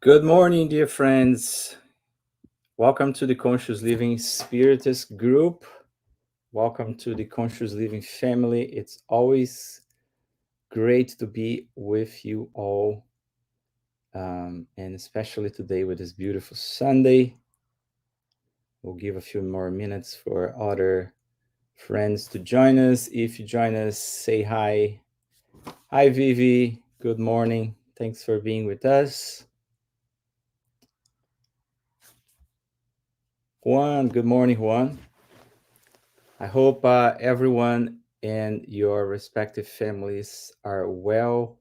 Good morning, dear friends. Welcome to the Conscious Living Spiritist group. Welcome to the Conscious Living family. It's always great to be with you all, and especially today with this beautiful Sunday. We'll give a few more minutes for other friends to join us. If you join us, say hi. Hi, Vivi. Good morning. Thanks for being with us. Juan, good morning, Juan. I hope everyone and your respective families are well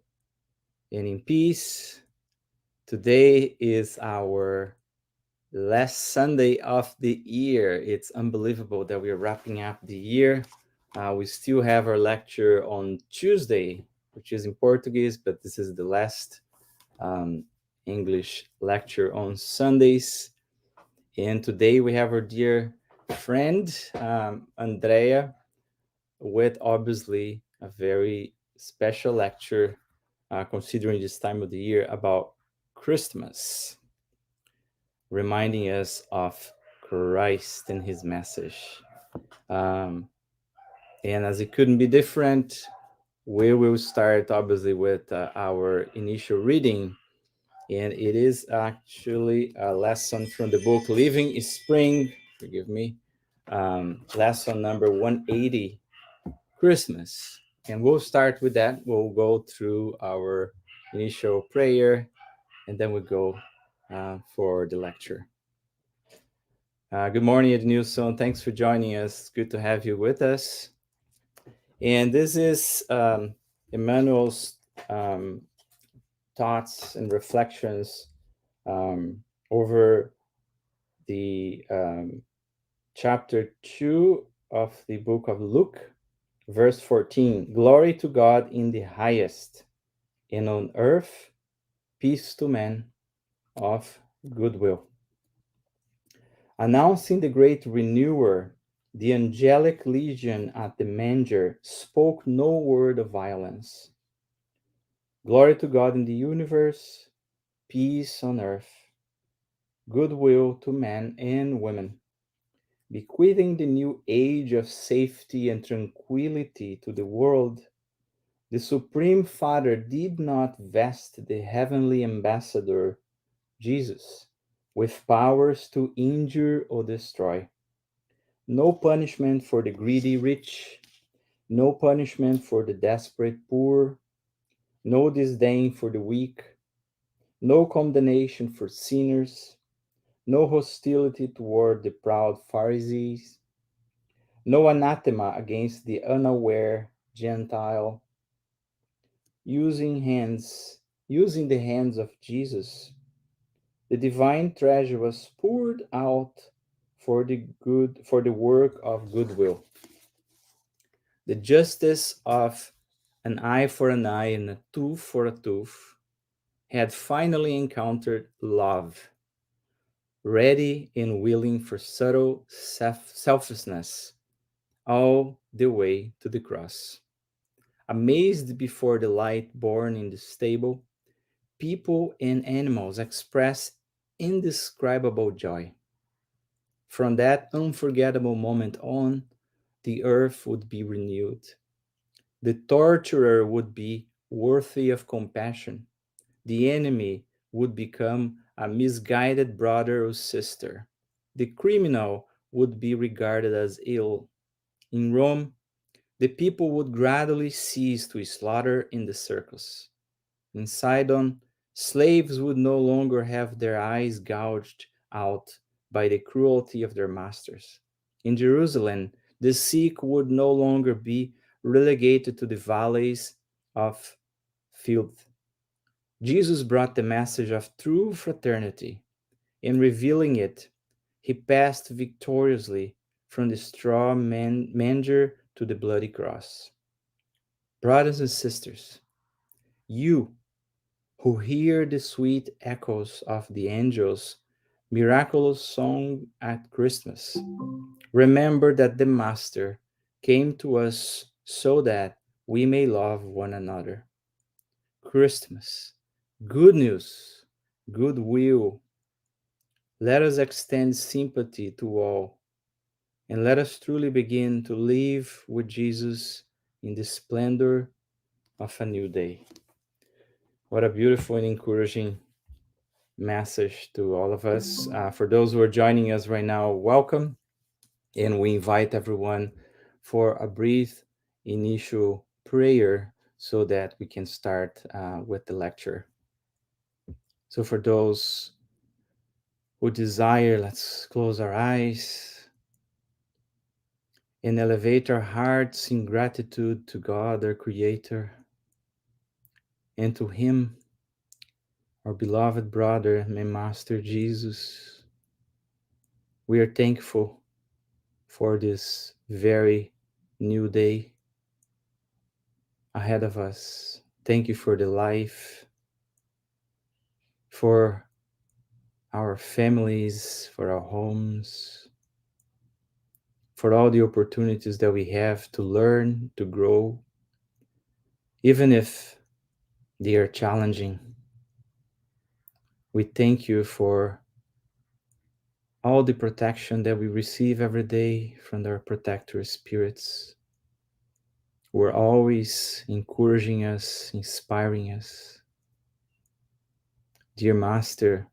and in peace. Today is our last Sunday of the year. It's unbelievable that we're wrapping up the year. We still have our lecture on Tuesday, which is in Portuguese, but this is the last English lecture on Sundays. And today we have our dear friend, Andreia, with obviously a very special lecture, considering this time of the year, about Christmas, reminding us of Christ and his message. Um, and as it couldn't be different, we will start obviously with our initial reading. And it is actually a lesson from the book Living is Spring, forgive me, lesson number 180, Christmas. And we'll start with that. We'll go through our initial prayer and then we'll go for the lecture. Good morning, Ednilson. Thanks for joining us. It's good to have you with us. And this is Emmanuel's thoughts and reflections over the chapter 2 of the book of Luke, verse 14. Glory to God in the highest, and on earth peace to men of goodwill. Announcing the great renewer, the angelic legion at the manger spoke no word of violence. Glory to God in the universe, peace on earth, goodwill to men and women, bequeathing the new age of safety and tranquility to the world. The Supreme Father did not vest the heavenly ambassador, Jesus, with powers to injure or destroy. No punishment for the greedy rich, no punishment for the desperate poor, no disdain for the weak, no condemnation for sinners, no hostility toward the proud Pharisees, no anathema against the unaware Gentile, using the hands of Jesus. The divine treasure was poured out for the work of goodwill. The justice of an eye for an eye and a tooth for a tooth had finally encountered love, ready and willing for subtle selflessness all the way to the cross. Amazed before the light born in the stable, people and animals express indescribable joy. From that unforgettable moment on, the earth would be renewed. The torturer would be worthy of compassion. The enemy would become a misguided brother or sister. The criminal would be regarded as ill. In Rome, the people would gradually cease to slaughter in the circus. In Sidon, slaves would no longer have their eyes gouged out by the cruelty of their masters. In Jerusalem, the sick would no longer be relegated to the valleys of filth. Jesus brought the message of true fraternity. In revealing it, he passed victoriously from the straw manger to the bloody cross. Brothers and sisters, you who hear the sweet echoes of the angels' miraculous song at Christmas, remember that the Master came to us so that we may love one another. Christmas, good news, goodwill. Let us extend sympathy to all, and let us truly begin to live with Jesus in the splendor of a new day. What a beautiful and encouraging message to all of us. For those who are joining us right now, welcome. And we invite everyone for a brief initial prayer so that we can start with the lecture. So, for those who desire, let's close our eyes and elevate our hearts in gratitude to God, our Creator, and to Him, our beloved brother and Master Jesus. We are thankful for this very new day ahead of us. Thank you for the life, for our families, for our homes, for all the opportunities that we have to learn, to grow, even if they are challenging. We thank you for all the protection that we receive every day from our protector spirits, who are always encouraging us, inspiring us. Dear Master,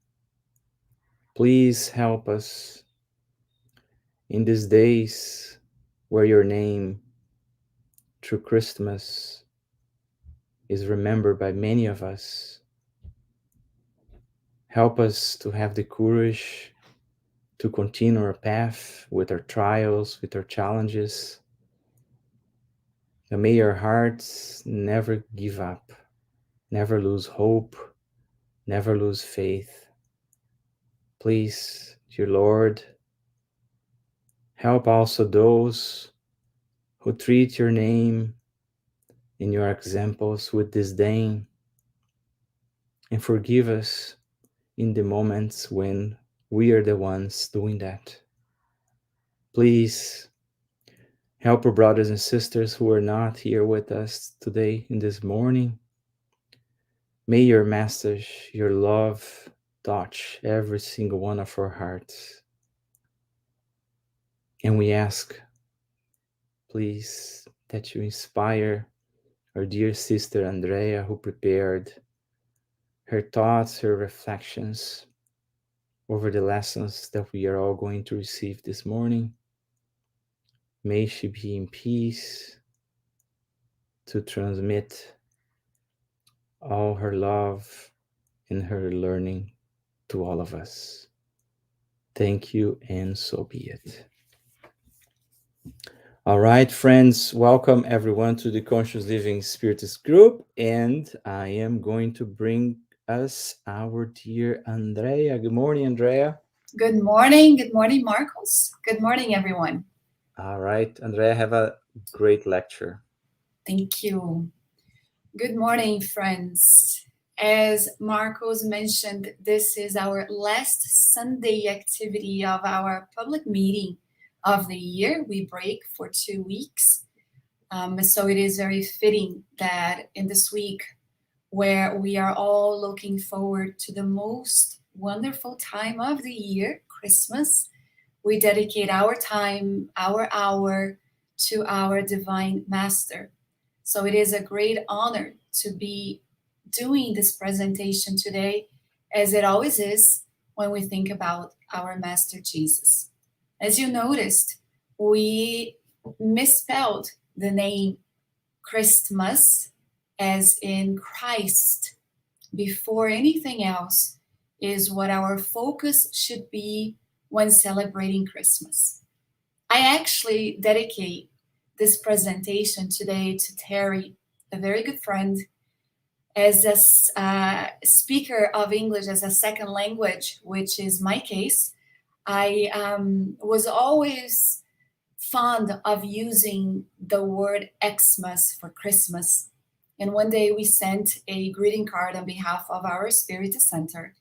please help us in these days where your name, through Christmas, is remembered by many of us. Help us to have the courage to continue our path with our trials, with our challenges. And may our hearts never give up, never lose hope, never lose faith. Please, dear Lord, help also those who treat your name and your examples with disdain, and forgive us in the moments when we are the ones doing that. Please help our brothers and sisters who are not here with us today in this morning. May your message, your love, touch every single one of our hearts. And we ask, please, that you inspire our dear sister Andreia, who prepared her thoughts, her reflections over the lessons that we are all going to receive this morning. May she be in peace to transmit all her love and her learning to all of us. Thank you, and so be it. All right, friends, welcome everyone to the Conscious Living Spiritist group, and I am going to bring us our dear Andreia. Good morning, Andreia. Good morning. Good morning, Marcos. Good morning, everyone. All right, Andreia, have a great lecture. Thank you. Good morning, friends. As Marcos mentioned, this is our last Sunday activity of our public meeting of the year. We break for 2 weeks. So it is very fitting that in this week, where we are all looking forward to the most wonderful time of the year, Christmas, we dedicate our time, our hour to our Divine Master. So it is a great honor to be doing this presentation today, as it always is when we think about our Master Jesus. As you noticed, we misspelled the name Christmas as in Christ before anything else is what our focus should be when celebrating Christmas. I actually dedicate this presentation today to Terry, a very good friend, as a speaker of English as a second language, which is my case. I was always fond of using the word Xmas for Christmas. And one day we sent a greeting card on behalf of our Spirit Center.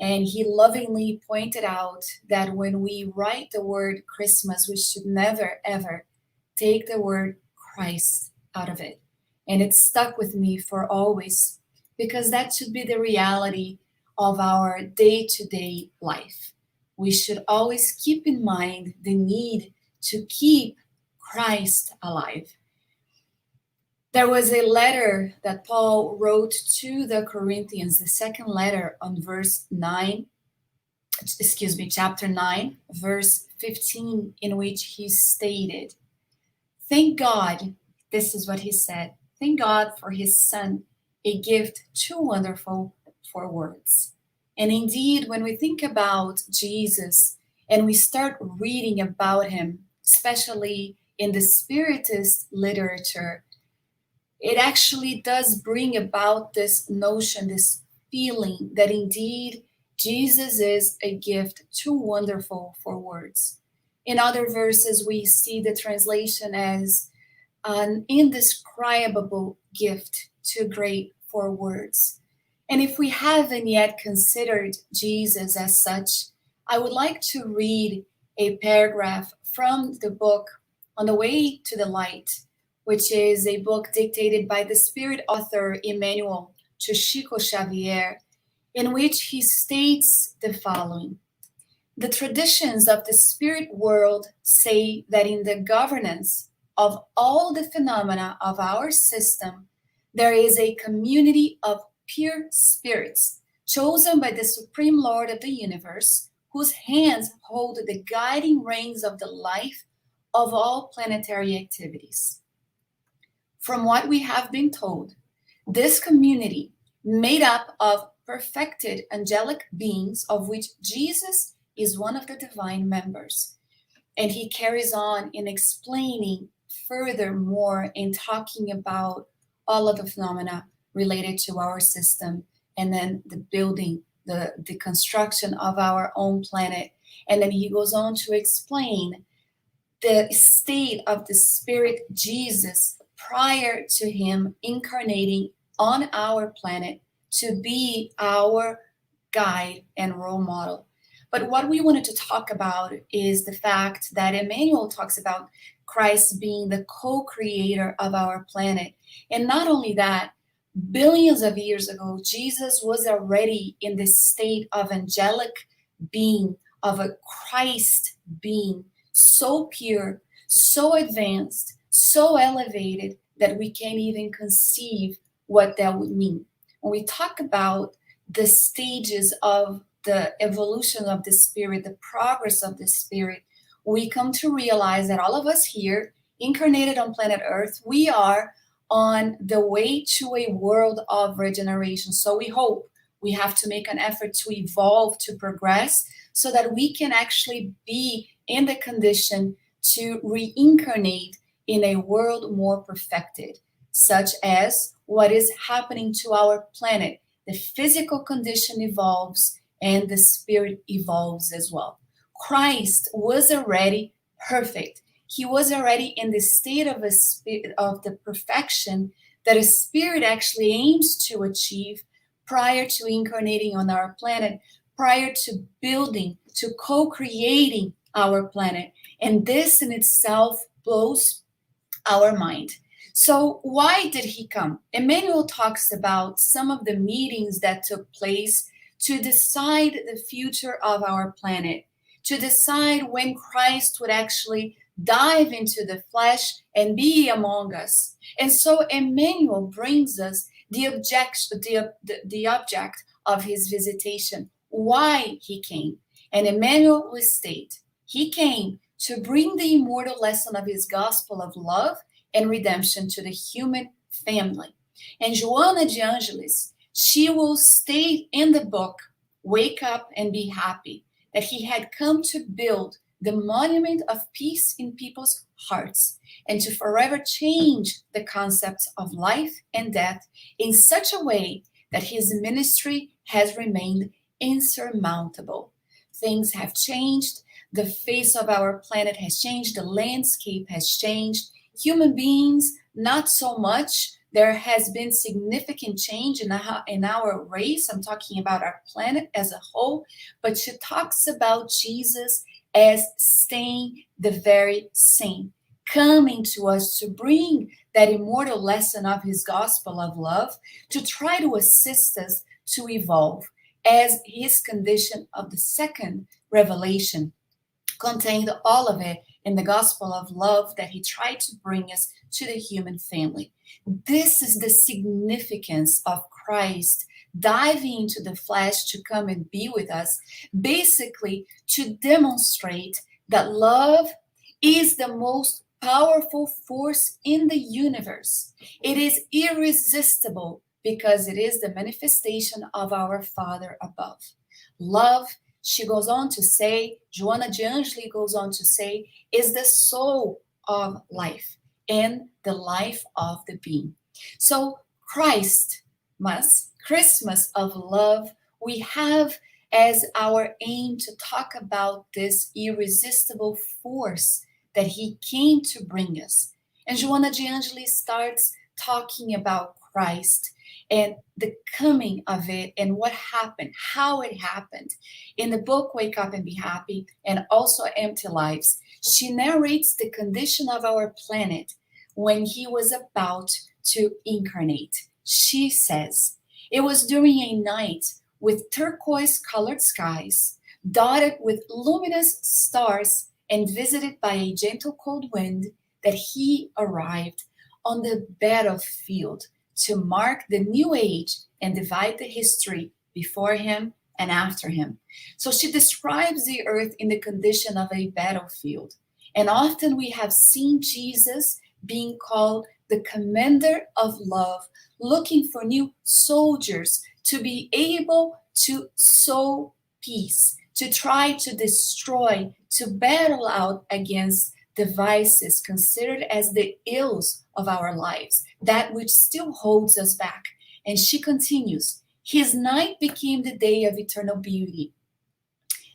And he lovingly pointed out that when we write the word Christmas, we should never, ever take the word Christ out of it. And it stuck with me for always, because that should be the reality of our day-to-day life. We should always keep in mind the need to keep Christ alive. There was a letter that Paul wrote to the Corinthians, the second letter on chapter 9, verse 15, in which he stated, "Thank God," this is what he said, "thank God for his son, a gift too wonderful for words." And indeed, when we think about Jesus and we start reading about him, especially in the Spiritist literature, it actually does bring about this notion, this feeling that indeed Jesus is a gift too wonderful for words. In other verses, we see the translation as an indescribable gift too great for words. And if we haven't yet considered Jesus as such, I would like to read a paragraph from the book On the Way to the Light, which is a book dictated by the spirit author Emmanuel to Chico Xavier, in which he states the following. The traditions of the spirit world say that in the governance of all the phenomena of our system, there is a community of pure spirits chosen by the Supreme Lord of the universe, whose hands hold the guiding reins of the life of all planetary activities. From what we have been told, this community, made up of perfected angelic beings, of which Jesus is one of the divine members. And he carries on in explaining furthermore in talking about all of the phenomena related to our system, and then the building, the construction of our own planet. And then he goes on to explain the state of the spirit Jesus prior to him incarnating on our planet to be our guide and role model. But what we wanted to talk about is the fact that Emmanuel talks about Christ being the co-creator of our planet. And not only that, billions of years ago, Jesus was already in this state of angelic being, of a Christ being, so pure, so advanced, so elevated that we can't even conceive what that would mean. When we talk about the stages of the evolution of the spirit, the progress of the spirit, we come to realize that all of us here, incarnated on planet Earth, we are on the way to a world of regeneration. So we hope we have to make an effort to evolve, to progress, so that we can actually be in the condition to reincarnate in a world more perfected, such as what is happening to our planet. The physical condition evolves and the spirit evolves as well. Christ was already perfect. He was already in the state of the perfection that a spirit actually aims to achieve prior to incarnating on our planet, prior to building, to co-creating our planet. And this in itself blows our mind. So why did he come? Emmanuel talks about some of the meetings that took place to decide the future of our planet, to decide when Christ would actually dive into the flesh and be among us. And so Emmanuel brings us the object of his visitation, why he came. And Emmanuel will state, he came to bring the immortal lesson of his gospel of love and redemption to the human family. And Joana de Angelis, she will state in the book, Wake Up and Be Happy, that he had come to build the monument of peace in people's hearts and to forever change the concepts of life and death in such a way that his ministry has remained insurmountable. Things have changed. The face of our planet has changed. The landscape has changed. Human beings, not so much. There has been significant change in our race. I'm talking about our planet as a whole. But she talks about Jesus as staying the very same, coming to us to bring that immortal lesson of his gospel of love, to try to assist us to evolve. as his condition of the second revelation, contained all of it in the gospel of love that he tried to bring us to the human family. This is the significance of Christ diving into the flesh to come and be with us, basically to demonstrate that love is the most powerful force in the universe. It is irresistible because it is the manifestation of our Father above. Love, she goes on to say, Joanna de Angeli goes on to say, is the soul of life and the life of the being. So Christ, Christmas of love, we have as our aim to talk about this irresistible force that he came to bring us. And Joanna de Angeli starts talking about Christ and the coming of it and what happened, how it happened. In the book Wake Up and Be Happy and also Empty Lives, she narrates the condition of our planet when he was about to incarnate. She says, it was during a night with turquoise colored skies, dotted with luminous stars, and visited by a gentle cold wind that he arrived on the battlefield to mark the new age and divide the history before him and after him. So she describes the earth in the condition of a battlefield. And often we have seen Jesus being called the commander of love, looking for new soldiers to be able to sow peace, to try to destroy, to battle out against devices considered as the ills of our lives, that which still holds us back. And she continues, his night became the day of eternal beauty.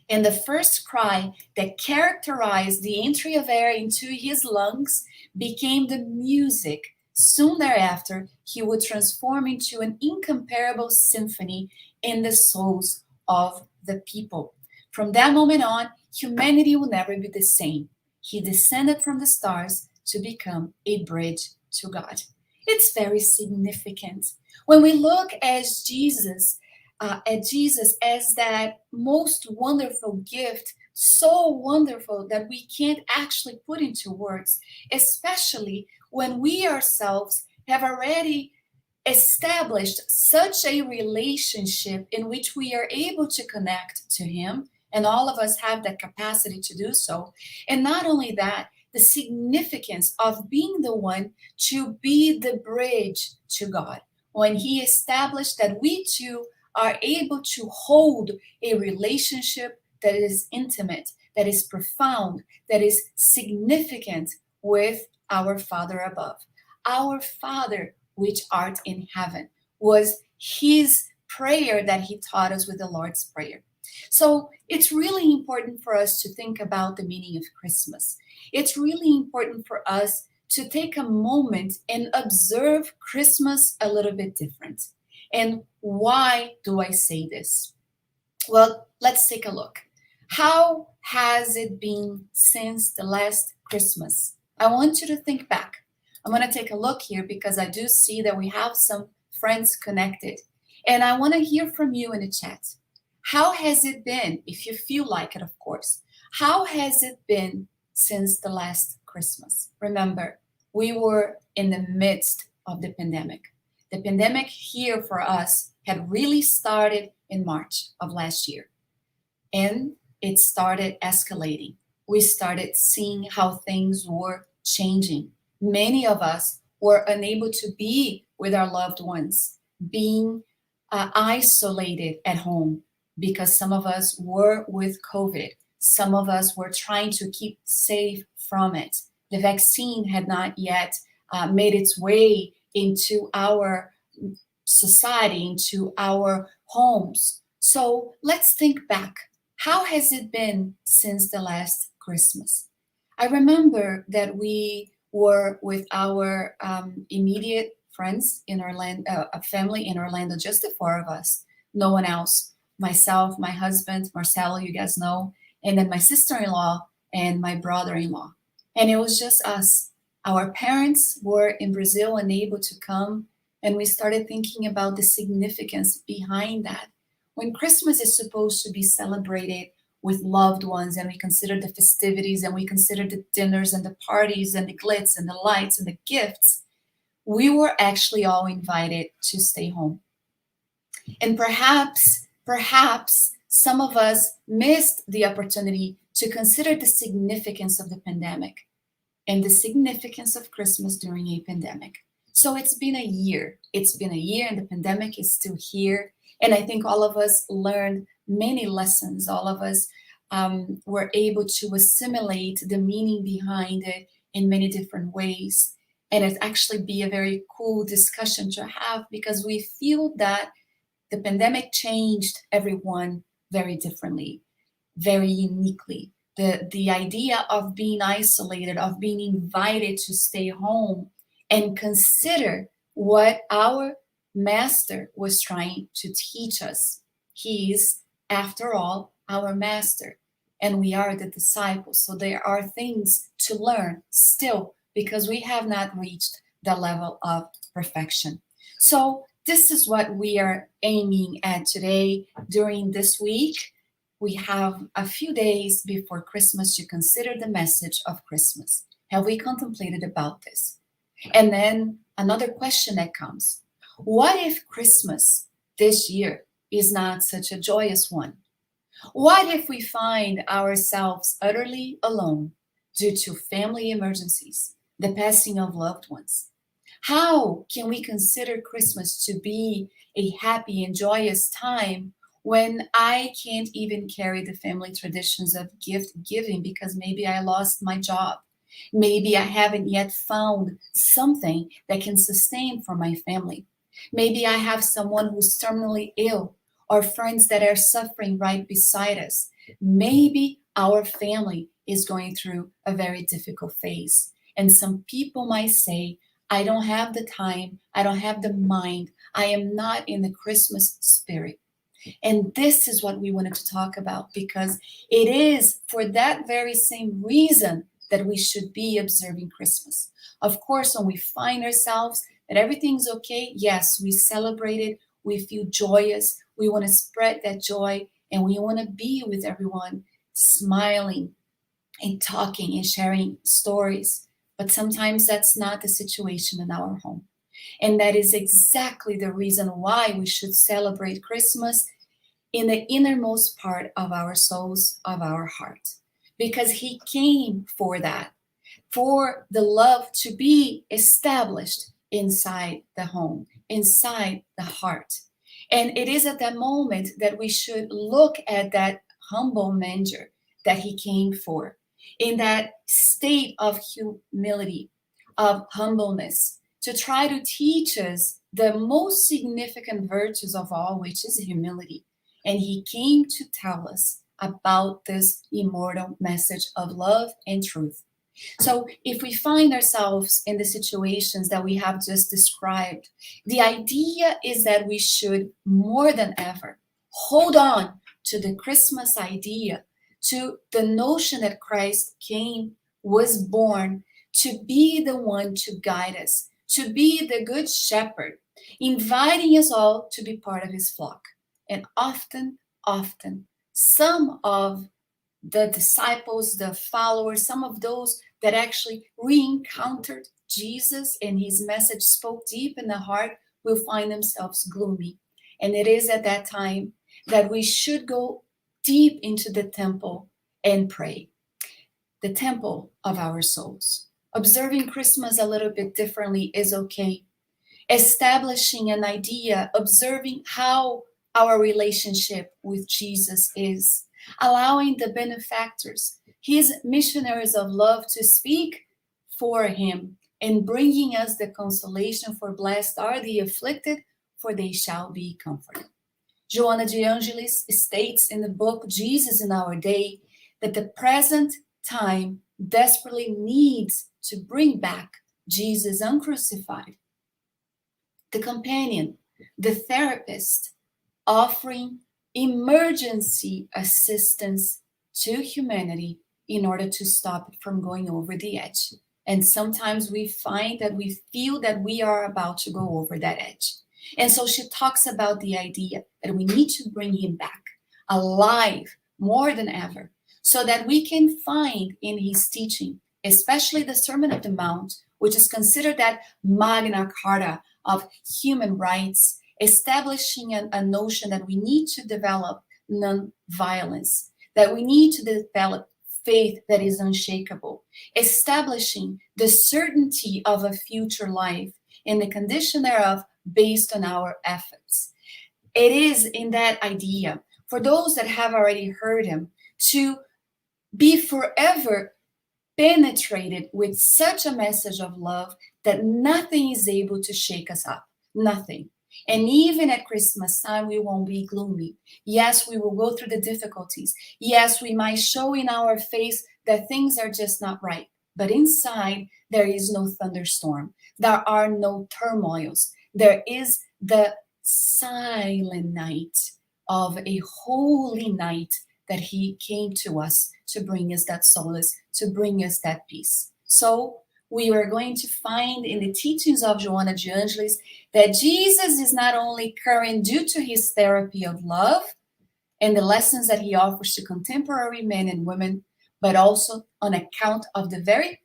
And the first cry that characterized the entry of air into his lungs became the music. Soon thereafter, he would transform into an incomparable symphony in the souls of the people. From that moment on, humanity will never be the same. He descended from the stars to become a bridge to God. It's very significant. When we look at Jesus as that most wonderful gift, so wonderful that we can't actually put into words, especially when we ourselves have already established such a relationship in which we are able to connect to him, and all of us have that capacity to do so. And not only that, the significance of being the one to be the bridge to God. When he established that we too are able to hold a relationship that is intimate, that is profound, that is significant with our Father above. Our Father, which art in heaven, was his prayer that he taught us with the Lord's Prayer. So it's really important for us to think about the meaning of Christmas. It's really important for us to take a moment and observe Christmas a little bit different. And why do I say this? Well, let's take a look. How has it been since the last Christmas? I want you to think back. I'm going to take a look here because I do see that we have some friends connected. And I want to hear from you in the chat. How has it been, if you feel like it, of course? How has it been since the last Christmas? Remember, we were in the midst of the pandemic. The pandemic here for us had really started in March of last year. And it started escalating. We started seeing how things were changing. Many of us were unable to be with our loved ones, being isolated at home because some of us were with COVID. Some of us were trying to keep safe from it. The vaccine had not yet made its way into our society, into our homes. So let's think back. How has it been since the last Christmas? I remember that we were with our immediate friends in Orlando, a family in Orlando, just the four of us, no one else. Myself, my husband, Marcelo, you guys know, and then my sister-in-law and my brother-in-law. And it was just us. Our parents were in Brazil, unable to come, and we started thinking about the significance behind that. When Christmas is supposed to be celebrated with loved ones, and we consider the festivities, and we consider the dinners and the parties and the glitz and the lights and the gifts, we were actually all invited to stay home. And perhaps some of us missed the opportunity to consider the significance of the pandemic and the significance of Christmas during a pandemic. So it's been a year. It's been a year, and the pandemic is still here. And I think all of us learned many lessons. All of us were able to assimilate the meaning behind it in many different ways. And it actually be a very cool discussion to have, because we feel that the pandemic changed everyone very differently, very uniquely. The idea of being isolated, of being invited to stay home and consider what our master was trying to teach us. He is, after all, our master, and we are the disciples. So there are things to learn still, because we have not reached the level of perfection. So this is what we are aiming at today during this week. We have a few days before Christmas to consider the message of Christmas. Have we contemplated about this? And then another question that comes: what if Christmas this year is not such a joyous one? What if we find ourselves utterly alone due to family emergencies, the passing of loved ones? How can we consider Christmas to be a happy and joyous time when I can't even carry the family traditions of gift giving because maybe I lost my job? Maybe I haven't yet found something that can sustain for my family. Maybe I have someone who's terminally ill, or friends that are suffering right beside us. Maybe our family is going through a very difficult phase. And some people might say, I don't have the time, I don't have the mind, I am not in the Christmas spirit. And this is what we wanted to talk about, because it is for that very same reason that we should be observing Christmas. Of course, when we find ourselves that everything's okay, yes, we celebrate it, we feel joyous, we want to spread that joy, and we want to be with everyone, smiling and talking and sharing stories. But sometimes that's not the situation in our home. And that is exactly the reason why we should celebrate Christmas in the innermost part of our souls, of our heart. Because He came for that, for the love to be established inside the home, inside the heart. And it is at that moment that we should look at that humble manger that He came for, in that state of humility, of humbleness, to try to teach us the most significant virtues of all, which is humility. And He came to tell us about this immortal message of love and truth. So if we find ourselves in the situations that we have just described, the idea is that we should more than ever hold on to the Christmas idea, to the notion that Christ came, was born to be the one to guide us, to be the good shepherd, inviting us all to be part of His flock. And often, some of the disciples, the followers, some of those that actually re-encountered Jesus and His message spoke deep in the heart, will find themselves gloomy. And it is at that time that we should go deep into the temple and pray. The temple of our souls. Observing Christmas a little bit differently is okay. Establishing an idea, observing how our relationship with Jesus is, allowing the benefactors, His missionaries of love, to speak for Him, and bringing us the consolation, for blessed are the afflicted, for they shall be comforted. Joanna de Angelis states in the book Jesus in Our Day that the present time desperately needs to bring back Jesus uncrucified, the companion, the therapist, offering emergency assistance to humanity in order to stop it from going over the edge. And sometimes we find that we feel that we are about to go over that edge. And so she talks about the idea that we need to bring him back alive more than ever, so that we can find in his teaching, especially the Sermon of the Mount, which is considered that Magna Carta of human rights, establishing a notion that we need to develop non-violence, that we need to develop faith that is unshakable, establishing the certainty of a future life and the condition thereof based on our efforts. It is in that idea, for those that have already heard him, to be forever penetrated with such a message of love that nothing is able to shake us up. Nothing. And even at Christmas time, we won't be gloomy. Yes, we will go through the difficulties. Yes, we might show in our face that things are just not right. But inside, there is no thunderstorm. There are no turmoils. There is the silent night of a holy night that he came to us to bring us that solace, to bring us that peace. So we are going to find in the teachings of Joanna de Angelis that Jesus is not only current due to his therapy of love and the lessons that he offers to contemporary men and women, but also on account of the very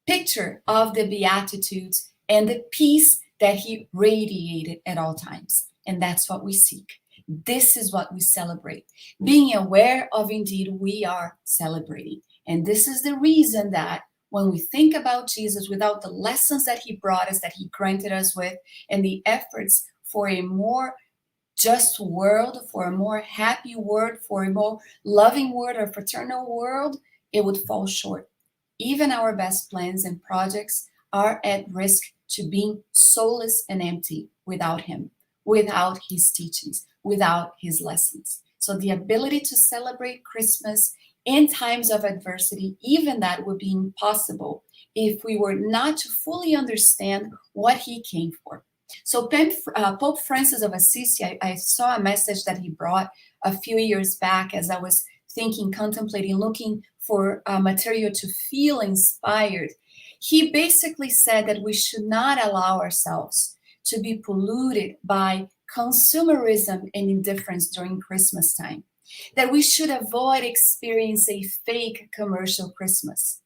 picture of the Beatitudes and the peace that he radiated at all times. And that's what we seek. This is what we celebrate, being aware of indeed we are celebrating. And this is the reason that when we think about Jesus, without the lessons that he brought us, that he granted us with, and the efforts for a more just world, for a more happy world, for a more loving world or fraternal world, it would fall short. Even our best plans and projects are at risk to being soulless and empty without him, without his teachings, without his lessons. So the ability to celebrate Christmas in times of adversity, even that would be impossible if we were not to fully understand what he came for. So Pope Francis of Assisi, I saw a message that he brought a few years back as I was thinking, contemplating, looking for material to feel inspired. He basically said that we should not allow ourselves to be polluted by consumerism and indifference during Christmas time, that we should avoid experiencing a fake commercial Christmas.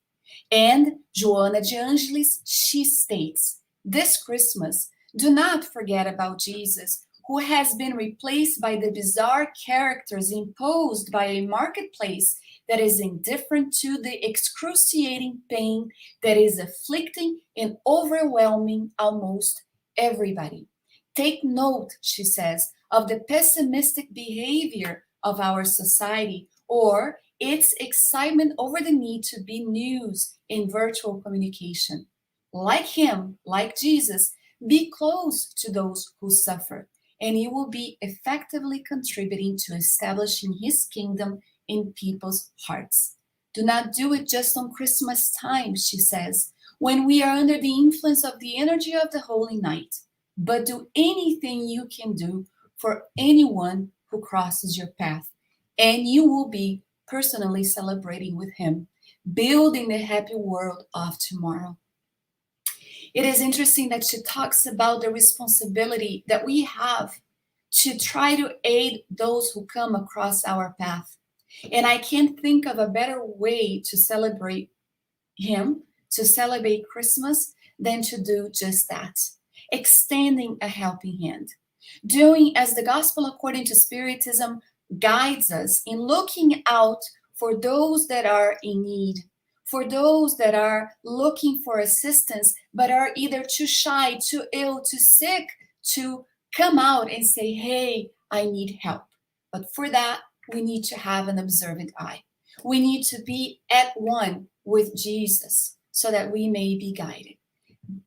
And Joanna de Angelis, she states, this Christmas, do not forget about Jesus, who has been replaced by the bizarre characters imposed by a marketplace that is indifferent to the excruciating pain that is afflicting and overwhelming almost everybody. Take note, she says, of the pessimistic behavior of our society or its excitement over the need to be news in virtual communication. Like him, like Jesus, be close to those who suffer, and you will be effectively contributing to establishing his kingdom in people's hearts. Do not do it just on Christmas time, she says, when we are under the influence of the energy of the Holy Night, but do anything you can do for anyone who crosses your path, and you will be personally celebrating with him, building the happy world of tomorrow. It is interesting that she talks about the responsibility that we have to try to aid those who come across our path. And I can't think of a better way to celebrate him, to celebrate Christmas, than to do just that. Extending a helping hand. Doing as the gospel according to Spiritism guides us in looking out for those that are in need, for those that are looking for assistance, but are either too shy, too ill, too sick to come out and say, hey, I need help. But for that, we need to have an observant eye. We need to be at one with Jesus so that we may be guided.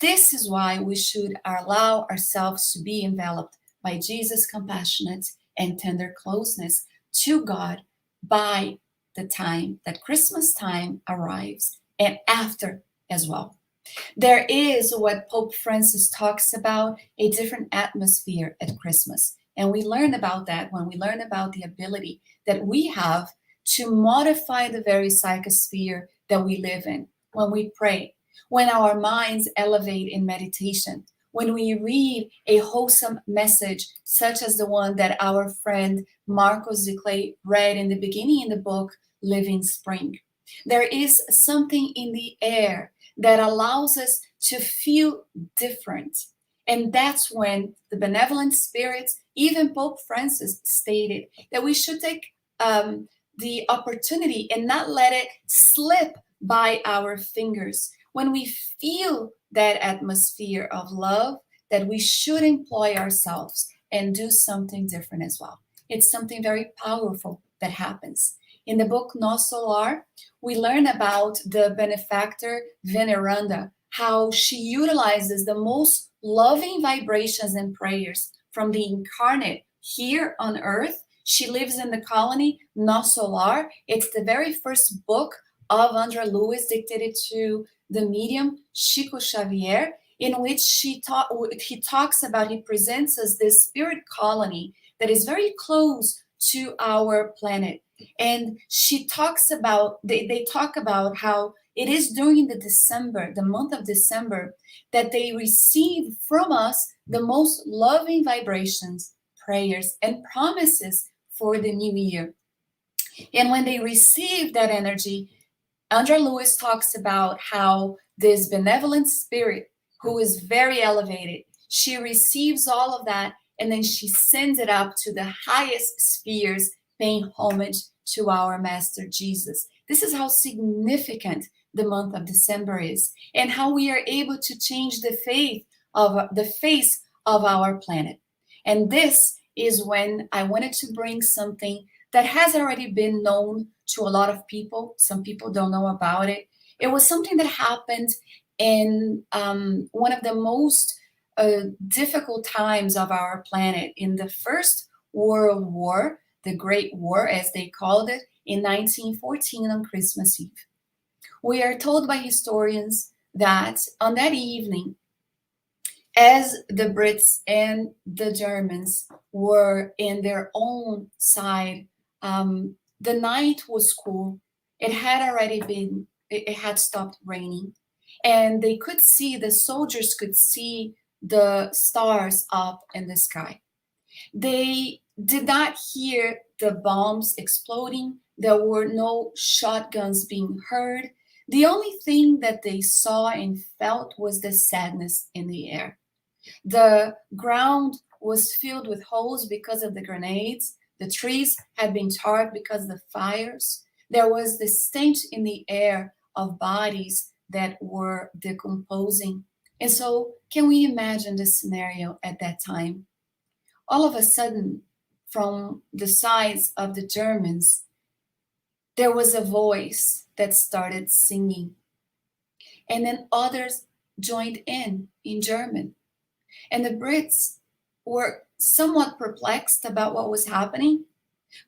This is why we should allow ourselves to be enveloped by Jesus' compassionate and tender closeness to God by the time that Christmas time arrives and after as well. There is what Pope Francis talks about, a different atmosphere at Christmas. And we learn about that when we learn about the ability that we have to modify the very psychosphere that we live in when we pray, when our minds elevate in meditation, when we read a wholesome message, such as the one that our friend Marcos de Clay read in the beginning in the book, Living Spring. There is something in the air that allows us to feel different. And that's when the benevolent spirits, even Pope Francis stated that we should take the opportunity and not let it slip by our fingers. When we feel that atmosphere of love, that we should employ ourselves and do something different as well. It's something very powerful that happens. In the book Nosso Lar, we learn about the benefactor Veneranda, how she utilizes the most loving vibrations and prayers from the incarnate here on earth. She lives in the colony Nosso Lar. It's the very first book of André Luiz, dictated to the medium Chico Xavier, in which he talks about, he presents us this spirit colony that is very close to our planet. And she talks about, they talk about how it is during the month of December, that they receive from us the most loving vibrations, prayers, and promises for the new year. And when they receive that energy, André Luiz talks about how this benevolent spirit, who is very elevated, she receives all of that and then she sends it up to the highest spheres, paying homage to our Master Jesus. This is how significant the month of December is, and how we are able to change the face of our planet. And this is when I wanted to bring something that has already been known to a lot of people. Some people don't know about it. It was something that happened in one of the most difficult times of our planet, in the First World War, the Great War, as they called it, in 1914 on Christmas Eve. We are told by historians that on that evening, as the Brits and the Germans were in their own side, the night was cool. It had stopped raining, and the soldiers could see the stars up in the sky. They did not hear the bombs exploding. There were no shotguns being heard. The only thing that they saw and felt was the sadness in the air. The ground was filled with holes because of the grenades. The trees had been charred because of the fires. There was the stench in the air of bodies that were decomposing. And so, can we imagine the scenario at that time? All of a sudden, from the sides of the Germans, there was a voice that started singing. And then others joined in German. And the Brits were somewhat perplexed about what was happening,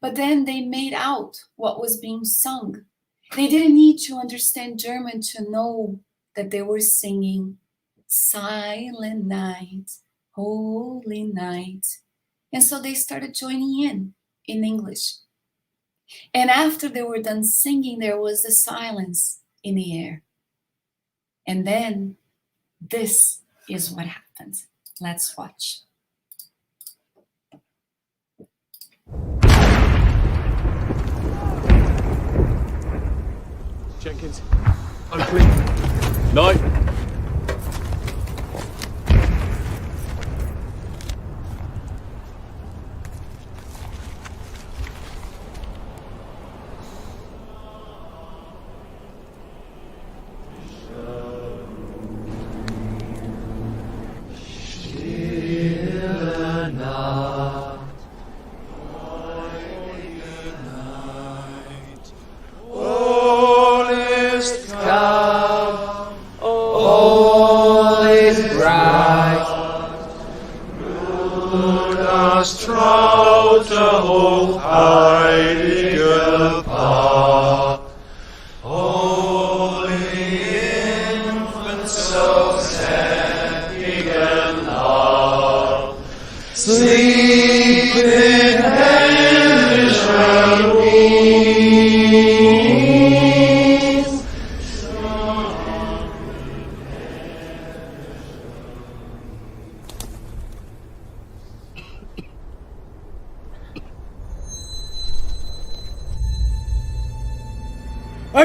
but then they made out what was being sung. They didn't need to understand German to know that they were singing Silent Night, Holy Night. And so they started joining in English. And after they were done singing, there was a silence in the air. And then this is what happened. Let's watch. Jenkins, opening. No.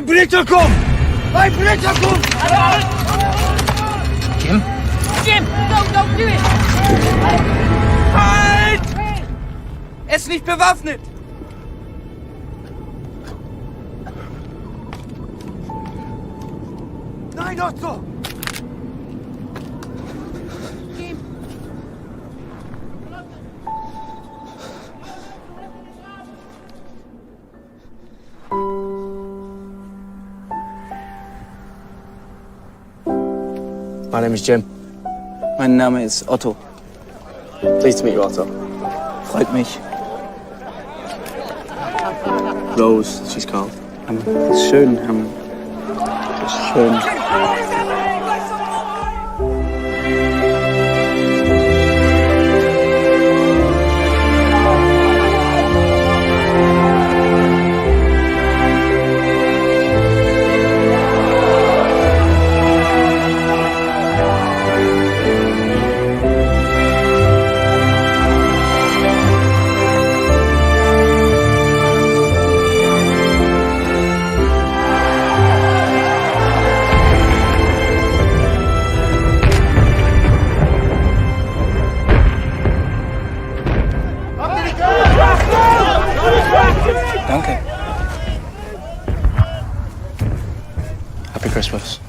Ein Politikum! Ein Politikum! Jim? Jim, don't do it! Halt! Er ist nicht bewaffnet! Nein, Otto! My name is Jim. Mein Name ist Otto. Pleased to meet you, Otto. Freut mich. Rose, she's called. Ist schön. Ist schön. Danke. Happy Christmas.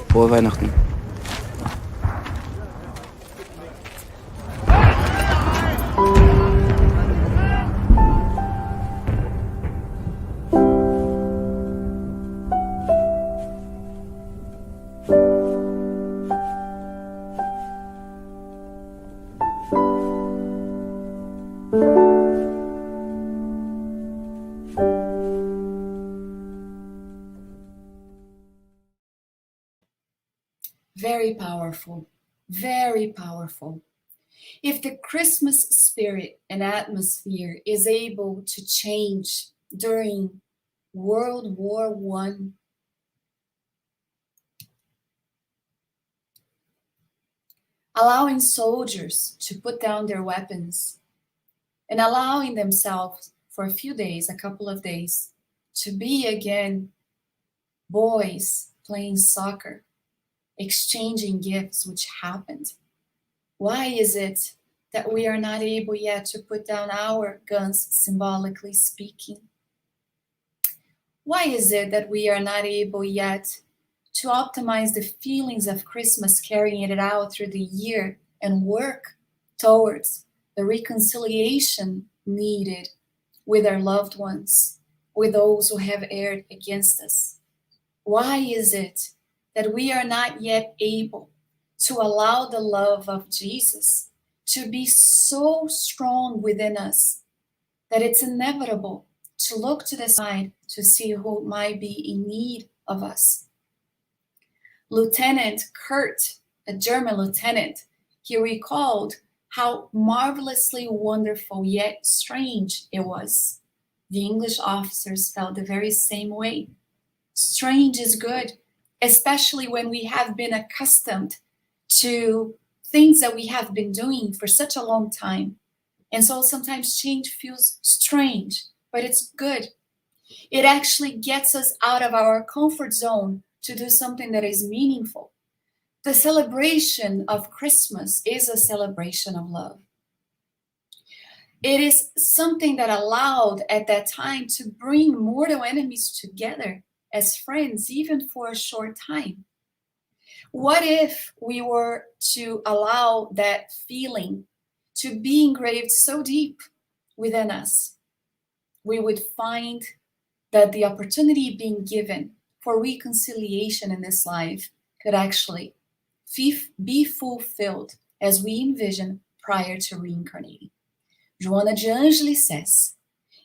Frohe Weihnachten. Very powerful, very powerful. If the Christmas spirit and atmosphere is able to change during World War I, allowing soldiers to put down their weapons and allowing themselves for a few days, a couple of days, to be again boys playing soccer, exchanging gifts, which happened. Why is it that we are not able yet to put down our guns, symbolically speaking? Why is it that we are not able yet to optimize the feelings of Christmas, carrying it out through the year and work towards the reconciliation needed with our loved ones, with those who have erred against us? Why is it that we are not yet able to allow the love of Jesus to be so strong within us that it's inevitable to look to the side to see who might be in need of us? Lieutenant Kurt, a German lieutenant, he recalled how marvelously wonderful yet strange it was. The English officers felt the very same way. Strange is good, especially when we have been accustomed to things that we have been doing for such a long time. And so sometimes change feels strange, but it's good. It actually gets us out of our comfort zone to do something that is meaningful. The celebration of Christmas is a celebration of love. It is something that allowed at that time to bring mortal enemies together as friends, even for a short time. What if we were to allow that feeling to be engraved so deep within us? We would find that the opportunity being given for reconciliation in this life could actually be fulfilled as we envision prior to reincarnating. Joana de Angelis says,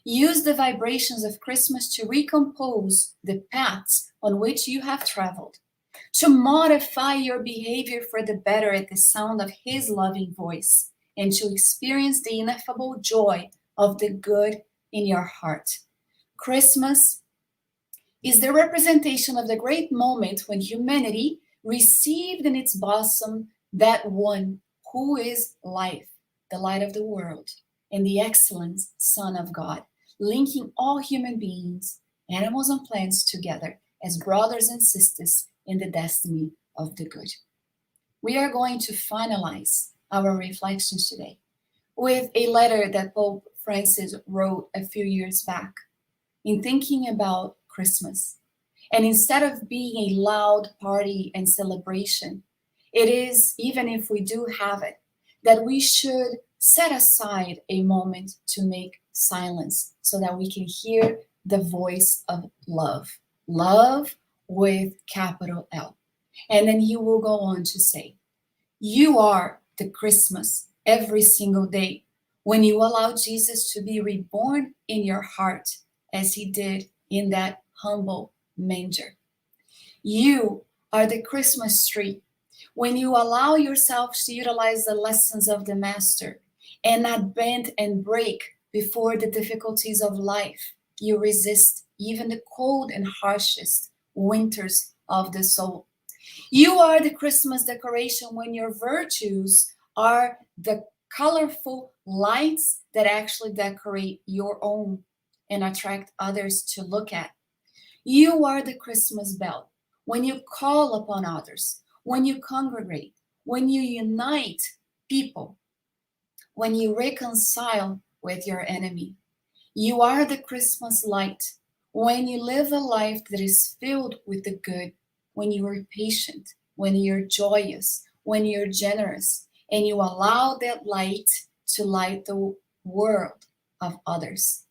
use the vibrations of Christmas to recompose the paths on which you have traveled, to modify your behavior for the better at the sound of his loving voice, and to experience the ineffable joy of the good in your heart. Christmas is the representation of the great moment when humanity received in its bosom that one who is life, the light of the world, and the excellent Son of God, linking all human beings animals and plants together as brothers and sisters in the destiny of the good. We are going to finalize our reflections today with a letter that Pope Francis wrote a few years back in thinking about Christmas. And instead of being a loud party and celebration, it is, even if we do have it, that we should set aside a moment to make silence so that we can hear the voice of love. Love with capital L. And then he will go on to say, you are the Christmas every single day when you allow Jesus to be reborn in your heart as he did in that humble manger. You are the Christmas tree when you allow yourself to utilize the lessons of the Master and not bend and break before the difficulties of life. You resist even the cold and harshest winters of the soul. You are the Christmas decoration when your virtues are the colorful lights that actually decorate your own and attract others to look at. You are the Christmas bell when you call upon others, when you congregate, when you unite people, when you reconcile with your enemy. You are the Christmas light when you live a life that is filled with the good, when you are patient, when you're joyous, when you're generous, and you allow that light to light the world of others.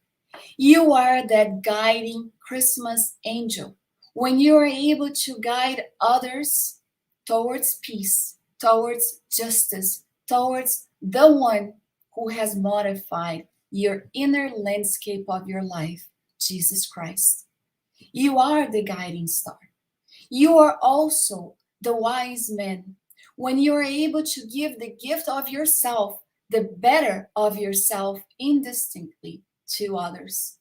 You are that guiding Christmas angel when you are able to guide others towards peace, towards justice, towards the one who has modified your inner landscape of your life, Jesus Christ. You are the guiding star. You are also the wise man when you are able to give the gift of yourself, the better of yourself indistinctly to others.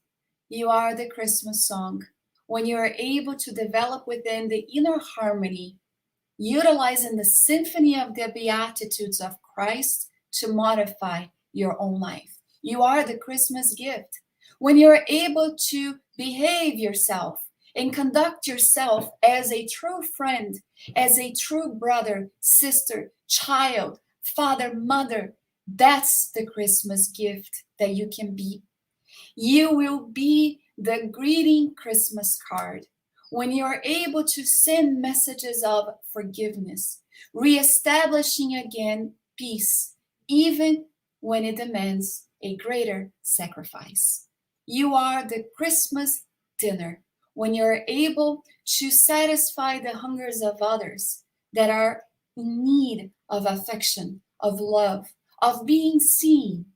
You are the Christmas song when you are able to develop within the inner harmony, utilizing the symphony of the Beatitudes of Christ to modify your own life. You are the Christmas gift when you're able to behave yourself and conduct yourself as a true friend, as a true brother, sister, child, father, mother. That's the Christmas gift that you can be. You will be the greeting Christmas card when you are able to send messages of forgiveness, reestablishing again peace, even when it demands a greater sacrifice. You are the Christmas dinner when you're able to satisfy the hungers of others that are in need of affection, of love, of being seen.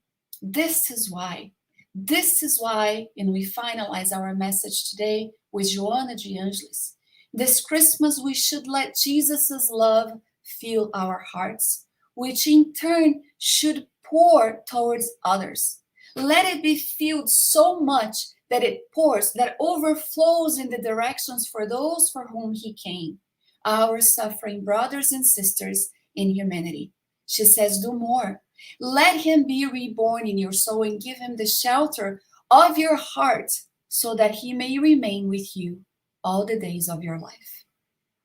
This is why, and we finalize our message today with Joana de Angelis. This Christmas, we should let Jesus' love fill our hearts, which in turn should pour towards others. Let it be filled so much that it pours, that overflows in the directions for those for whom he came, our suffering brothers and sisters in humanity. She says, do more. Let him be reborn in your soul and give him the shelter of your heart so that he may remain with you all the days of your life.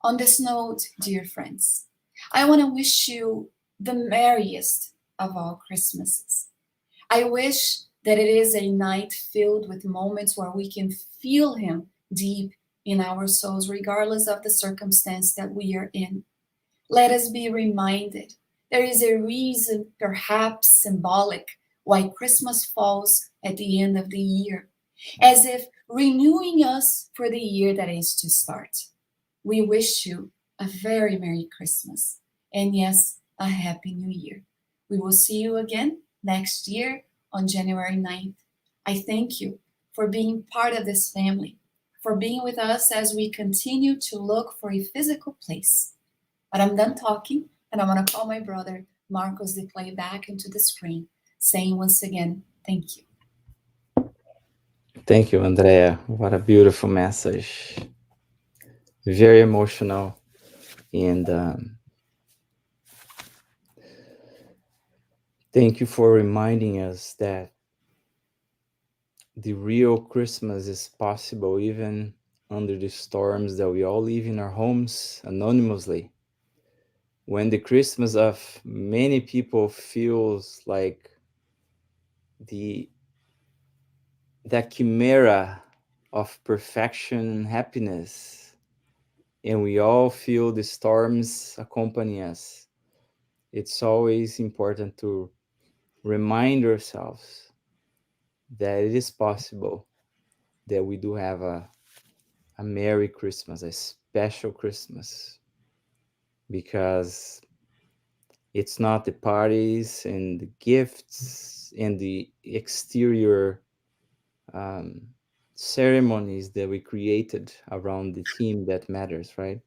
On this note, dear friends, I want to wish you the merriest of all Christmases. I wish that it is a night filled with moments where we can feel him deep in our souls, regardless of the circumstance that we are in. Let us be reminded there is a reason, perhaps symbolic, why Christmas falls at the end of the year, as if renewing us for the year that is to start. We wish you a very Merry Christmas, and yes, a Happy New Year. We will see you again next year on January 9th. I thank you for being part of this family, for being with us as we continue to look for a physical place. But I'm done talking, and I'm going to call my brother, Marcos, to play back into the screen, saying once again, thank you. Thank you, Andrea. What a beautiful message. Very emotional. And thank you for reminding us that the real Christmas is possible even under the storms that we all live in our homes anonymously. When the Christmas of many people feels like the that chimera of perfection and happiness, and we all feel the storms accompany us, it's always important to remind ourselves that it is possible that we do have a Merry Christmas, a special Christmas, because it's not the parties and the gifts and the exterior um, ceremonies that we created around the theme that matters, right?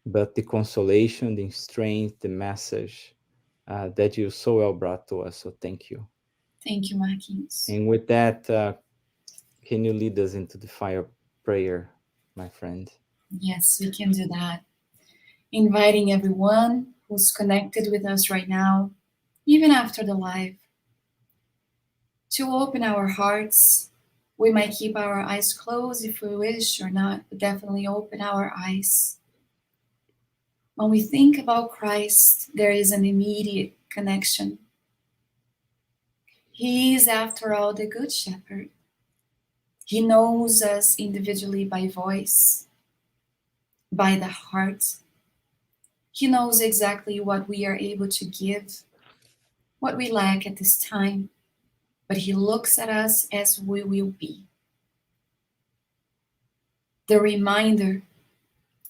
But the consolation, the strength, the message that you so well brought to us. So thank you. Thank you, Marquinhos. And with that, can you lead us into the fire prayer, my friend? Yes, we can do that. Inviting everyone who's connected with us right now, even after the live, to open our hearts. We might keep our eyes closed if we wish or not, but definitely open our eyes. When we think about Christ, there is an immediate connection. He is, after all, the Good Shepherd. He knows us individually by voice, by the heart. He knows exactly what we are able to give, what we lack at this time, but He looks at us as we will be. The reminder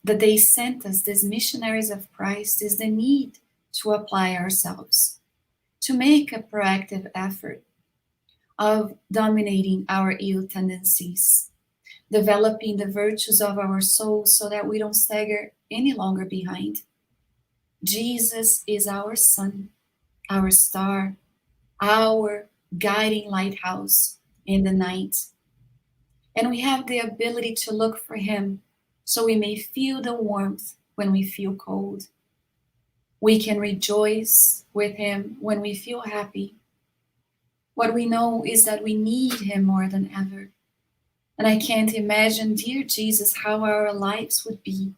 that they sent us, these missionaries of Christ, is the need to apply ourselves, to make a proactive effort of dominating our ill tendencies, developing the virtues of our souls so that we don't stagger any longer behind. Jesus is our sun, our star, our guiding lighthouse in the night. And we have the ability to look for Him so we may feel the warmth when we feel cold. We can rejoice with Him when we feel happy. What we know is that we need Him more than ever. And I can't imagine, dear Jesus, how our lives would be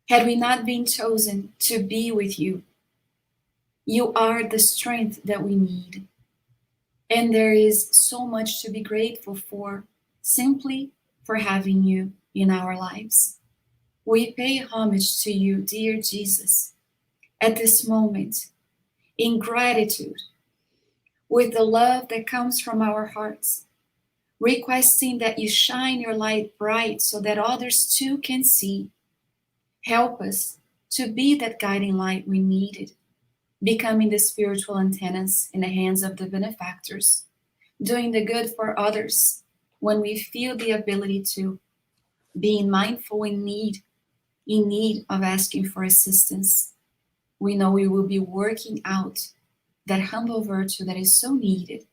had we not been chosen to be with You. You are the strength that we need. And there is so much to be grateful for, simply for having You in our lives. We pay homage to You, dear Jesus, at this moment, in gratitude, with the love that comes from our hearts, requesting that You shine Your light bright so that others too can see. Help us to be that guiding light we needed, becoming the spiritual antennas in the hands of the benefactors, doing the good for others when we feel the ability to, being mindful in need of asking for assistance. We know we will be working out that humble virtue that is so needed.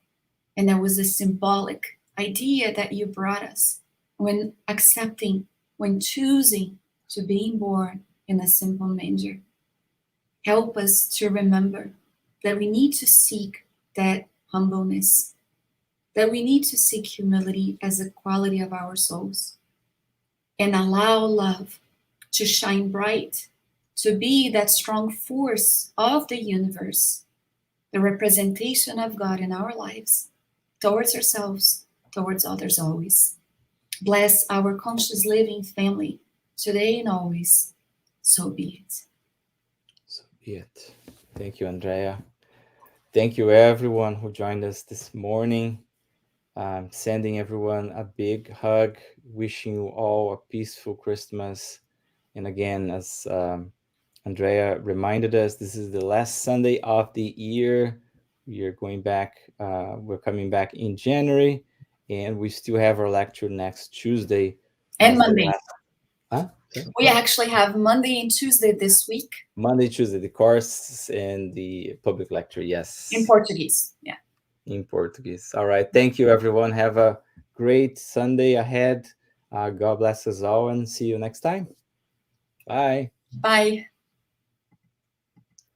And that was the symbolic idea that You brought us when accepting, when choosing to being born in a simple manger. Help us to remember that we need to seek that humbleness, that we need to seek humility as a quality of our souls, and allow love to shine bright, to be that strong force of the universe, the representation of God in our lives, towards ourselves, towards others always. Bless our conscious living family today and always. So be it. So be it. Thank you, Andreia. Thank you, everyone who joined us this morning. Sending everyone a big hug, wishing you all a peaceful Christmas. And again, as Andreia reminded us, this is the last Sunday of the year. We are going back, we're coming back in January, and we still have our lecture next Tuesday. And Monday. Huh? We actually have Monday and Tuesday this week. Monday, Tuesday, the course and the public lecture, yes. In Portuguese, yeah. In Portuguese. All right. Thank you, everyone. Have a great Sunday ahead. God bless us all and see you next time. Bye. Bye.